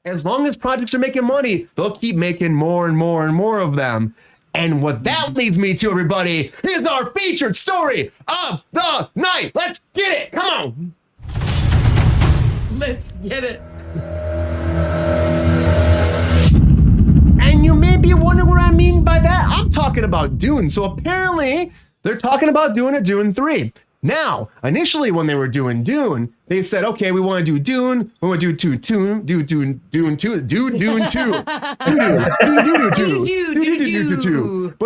As long as projects are making money, they'll keep making more and more and more of them. And what that leads me to, everybody, is our featured story of the night. Let's get it. Come on. Let's get it. And you may be wondering what I mean by that. I'm talking about Dune. So apparently they're talking about doing a Dune 3. Now, initially when they were doing Dune, they said, okay, we want to do Dune. We want to do Dune 2. But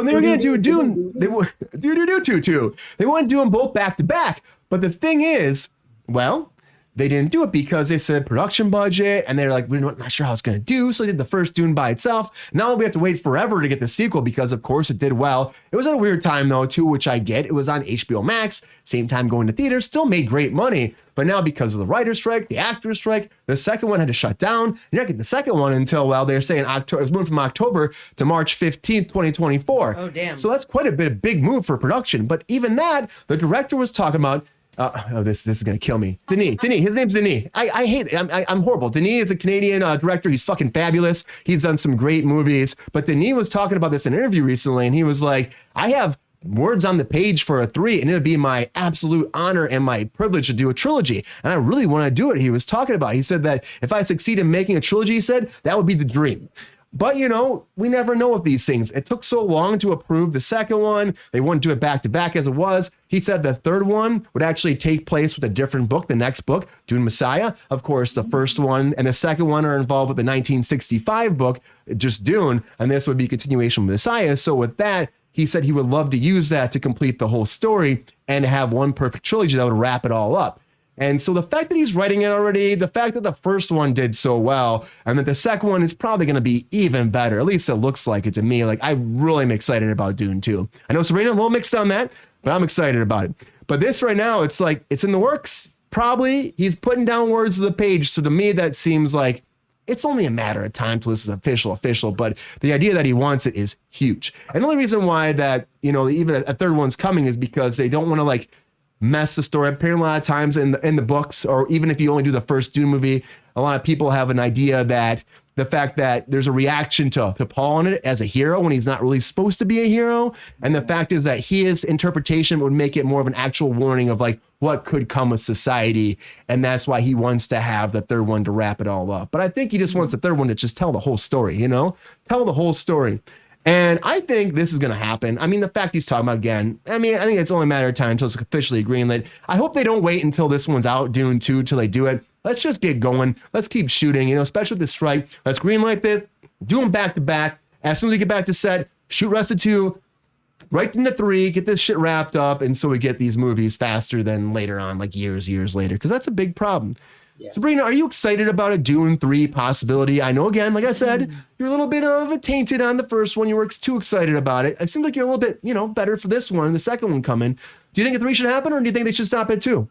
they were going to do Dune. They want to do them both back to back. But the thing is, well, they didn't do it because they said production budget, and they're like, we're not sure how it's going to do. So they did the first Dune by itself. Now we have to wait forever to get the sequel because, of course, it did well. It was at a weird time, though, too, which I get. It was on HBO Max, same time going to theaters, still made great money. But now because of the writer's strike, the actor's strike, the second one had to shut down. You're not getting the second one until, well, they're saying October. It was moved from October to March 15th, 2024. Oh, damn. So that's quite a big move for production. But even that, the director was talking about, this is gonna kill me. Denis, his name's Denis. I hate it. I'm horrible. Denis is a Canadian director. He's fucking fabulous. He's done some great movies. But Denis was talking about this in an interview recently, and he was like, I have words on the page for a 3, and it would be my absolute honor and my privilege to do a trilogy. And I really want to do it. He was talking about. He said that if I succeed in making a trilogy, he said that would be the dream. But, you know, we never know with these things. It took so long to approve the second one. They wouldn't do it back to back as it was. He said the third one would actually take place with a different book, the next book, Dune Messiah. Of course, the first one and the second one are involved with the 1965 book, just Dune, and this would be a continuation of Messiah. So with that, he said he would love to use that to complete the whole story and have one perfect trilogy that would wrap it all up. And so the fact that he's writing it already, the fact that the first one did so well, and that the second one is probably going to be even better, at least it looks like it to me. Like, I really am excited about Dune 2. I know Sabrina a little mixed on that, but I'm excited about it. But this right now, it's like, it's in the works. Probably he's putting down words to the page. So to me, that seems like it's only a matter of time till this is official. But the idea that he wants it is huge. And the only reason why that, you know, even a third one's coming is because they don't want to like mess the story. Apparently, a lot of times in the books, or even if you only do the first Dune movie, a lot of people have an idea that the fact that there's a reaction to Paul in it as a hero when he's not really supposed to be a hero. And the fact is that his interpretation would make it more of an actual warning of like what could come with society. And that's why he wants to have the third one to wrap it all up. But I think he just wants the third one to just tell the whole story, you know, tell the whole story. And I think this is going to happen. I mean, the fact he's talking about again, I mean, I think it's only a matter of time until it's officially greenlit. I hope they don't wait until this one's out, Dune 2, till they do it. Let's just get going. Let's keep shooting, you know, especially with the strike. Let's greenlight this, do them back to back. As soon as we get back to set, shoot rest of 2, right into 3, get this shit wrapped up. And so we get these movies faster than later on, like years later, because that's a big problem. Yeah. Sabrina, are you excited about a Dune 3 possibility? I know, again, like I said, you're a little bit of a tainted on the first one. You were too excited about it. It seems like you're a little bit, you know, better for this one, the second one coming. Do you think a 3 should happen, or do you think they should stop at 2?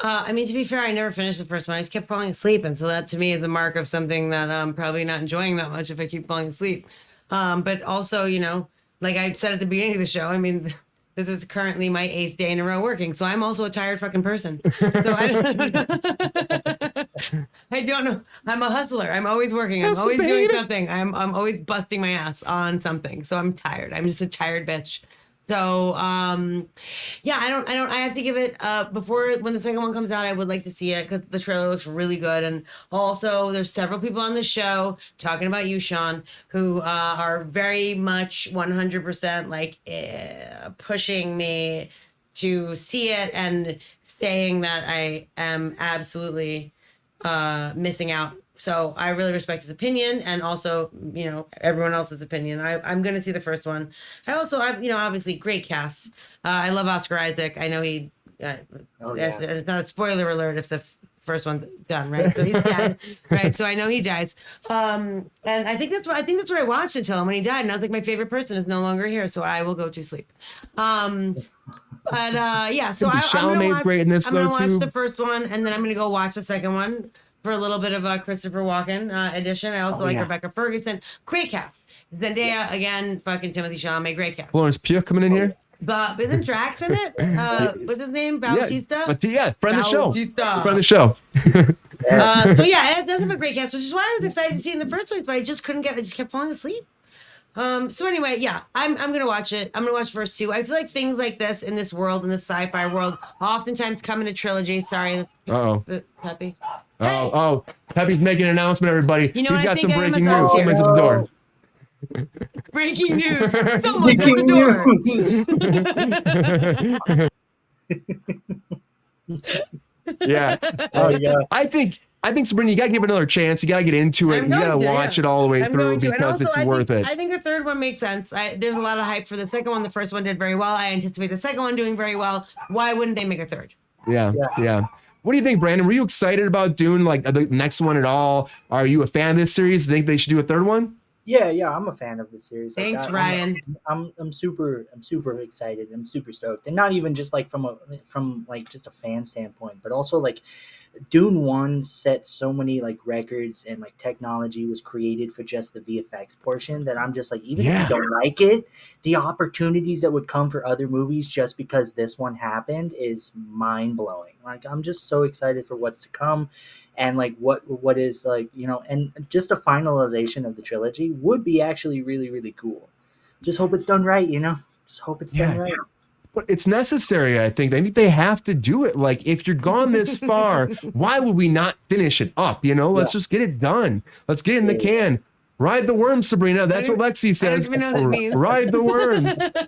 I mean, to be fair, I never finished the first one. I just kept falling asleep. And so that to me is a mark of something that I'm probably not enjoying that much if I keep falling asleep. But also, you know, like I said at the beginning of the show, I mean, this is currently my 8th day in a row working. So I'm also a tired fucking person. So I don't know. I'm a hustler. I'm always working. I'm always doing something. I'm always busting my ass on something. So I'm tired. I'm just a tired bitch. So, yeah, I have to give it, before, when the second one comes out, I would like to see it because the trailer looks really good. And also there's several people on the show talking about you, Sean, who, are very much 100% like, pushing me to see it and saying that I am absolutely, missing out. So I really respect his opinion, and also, you know, everyone else's opinion. I'm going to see the first one. I've, you know, obviously great cast. I love Oscar Isaac. I know he, yes, and it's not a spoiler alert if the first one's done, right? So he's dead, right? So I know he dies. And I think that's what I watched until him when he died. And I was like, my favorite person is no longer here, so I will go to sleep. But yeah, so I'm going to watch the first one, and then I'm going to go watch the second one for a little bit of a Christopher Walken edition. I also like Rebecca Ferguson. Great cast. Zendaya, again, fucking Timothée Chalamet, great cast. Florence Pugh coming in here? But isn't Drax in it? What's his name? Bautista? Yeah, friend of the show. Bautista. Friend of the show. So yeah, it does have a great cast, which is why I was excited to see it in the first place, but I just kept falling asleep. So anyway, yeah, I'm gonna watch it. I'm gonna watch verse 2. I feel like things like this in this world, in this sci-fi world, oftentimes come in a trilogy. Sorry, that's Peppy. Oh, Peppy's making an announcement, everybody. You know He's what, I got think some I am breaking a news. third Somebody's at the door. Breaking news. Someone's at the door. Yeah. I think Sabrina, you gotta give it another chance. You gotta get into it. You gotta watch it all the way through because it's worth it. I think the third one makes sense. There's a lot of hype for the second one. The first one did very well. I anticipate the second one doing very well. Why wouldn't they make a third? Yeah. What do you think, Brandon? Were you excited about Dune, like the next one at all? Are you a fan of this series? Think they should do a third one? Yeah, I'm a fan of the series. Thanks, Ryan. I'm super excited. I'm super stoked, and not even just like from like just a fan standpoint, but also like Dune 1 set so many like records, and like technology was created for just the VFX portion that I'm just like, even if you don't like it, the opportunities that would come for other movies just because this one happened is mind blowing. Like, I'm just so excited for what's to come, and like what is, like, and just a finalization of the trilogy would be actually really, really cool. Just hope it's done right, just hope it's done right. But it's necessary, I think. I think they have to do it. Like, if you're gone this far, why would we not finish it up? Let's just get it done. Let's get it in the can. Ride the worm, Sabrina. That's what Lexi says. I don't even know what that means. Ride the worm.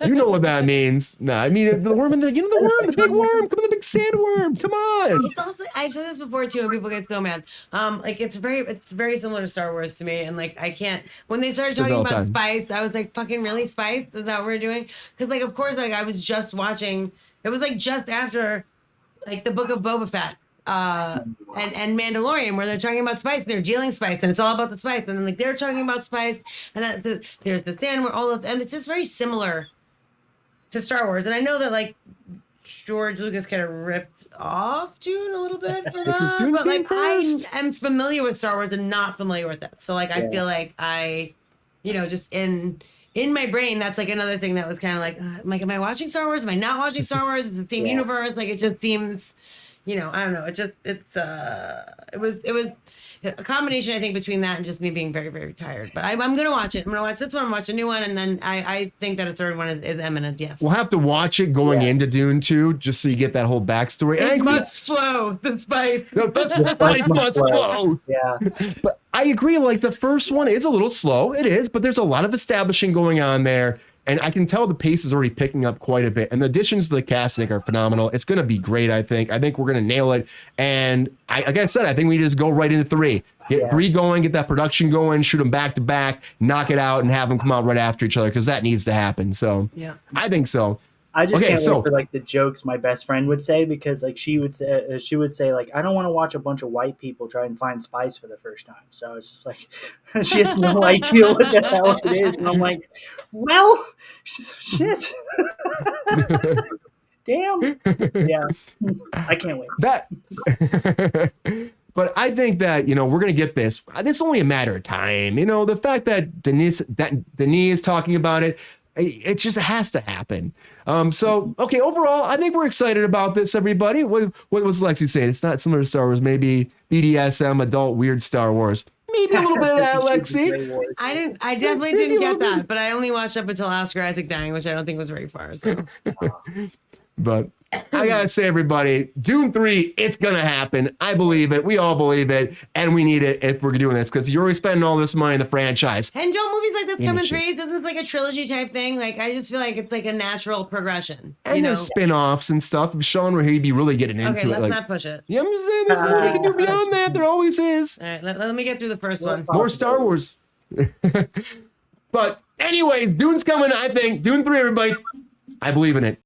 You know what that means. No, I mean the worm in the worm, the big worm. Come on, the big sandworm. Come on. It's also, I've said this before too, and people get so mad. Like, it's very similar to Star Wars to me, and like, I can't. When they started talking about spice, I was like, fucking really, spice? Is that what we're doing? Because like, of course, like, I was just watching. It was like just after, like, the Book of Boba Fett. And Mandalorian, where they're talking about spice and they're dealing spice, and it's all about the spice, and then like they're talking about spice, and there's the stand where all of them. It's just very similar to Star Wars, and I know that like George Lucas kind of ripped off Dune a little bit for that, but like I am familiar with Star Wars and not familiar with this, so like I feel like I, just in my brain, that's like another thing that was kind of like, am I watching Star Wars? Am I not watching Star Wars? Is the theme universe? Like, it just seems. I don't know. It was a combination, I think, between that and just me being very, very tired. But I'm going to watch it. I'm going to watch this one, watch a new one, and then I think that a third one is imminent, yes. We'll have to watch it going into Dune 2, just so you get that whole backstory. It must flow, the spice. The spice must flow. Yeah. But I agree, like, the first one is a little slow. It is, but there's a lot of establishing going on there. And I can tell the pace is already picking up quite a bit. And the additions to the cast, I think, are phenomenal. It's going to be great, I think. I think we're going to nail it. And like I said, I think we just go right into 3. Get 3 going, get that production going, shoot them back to back, knock it out, and have them come out right after each other, because that needs to happen. So I think so. I just can't wait for like the jokes my best friend would say, because like she would say like, I don't want to watch a bunch of white people try and find spice for the first time. So it's just like she has no idea what the hell it is, and I'm like, well, shit. Damn. Yeah, I can't wait. But I think that, we're going to get this. It's only a matter of time. The fact that Denis is talking about it, it just has to happen. Okay, overall, I think we're excited about this, everybody. What was Lexi saying? It's not similar to Star Wars, maybe BDSM, adult, weird Star Wars. Maybe a little bit of that, Lexi. I definitely didn't get that, but I only watched up until Oscar Isaac dying, which I don't think was very far. So. But I gotta say, everybody, Dune 3, it's gonna happen. I believe it. We all believe it, and we need it if we're doing this, because you're already spending all this money in the franchise. And don't movies like this come in threes? Isn't it like a trilogy type thing? Like, I just feel like it's like a natural progression. And there's spin-offs and stuff. If Sean were here, he'd be really getting into it. Okay, let's not push it. Yeah, I'm just saying, there's something we can do beyond that. There always is. All right, let me get through the first one. More Star Wars. But anyways, Dune's coming, I think. Dune 3, everybody. I believe in it.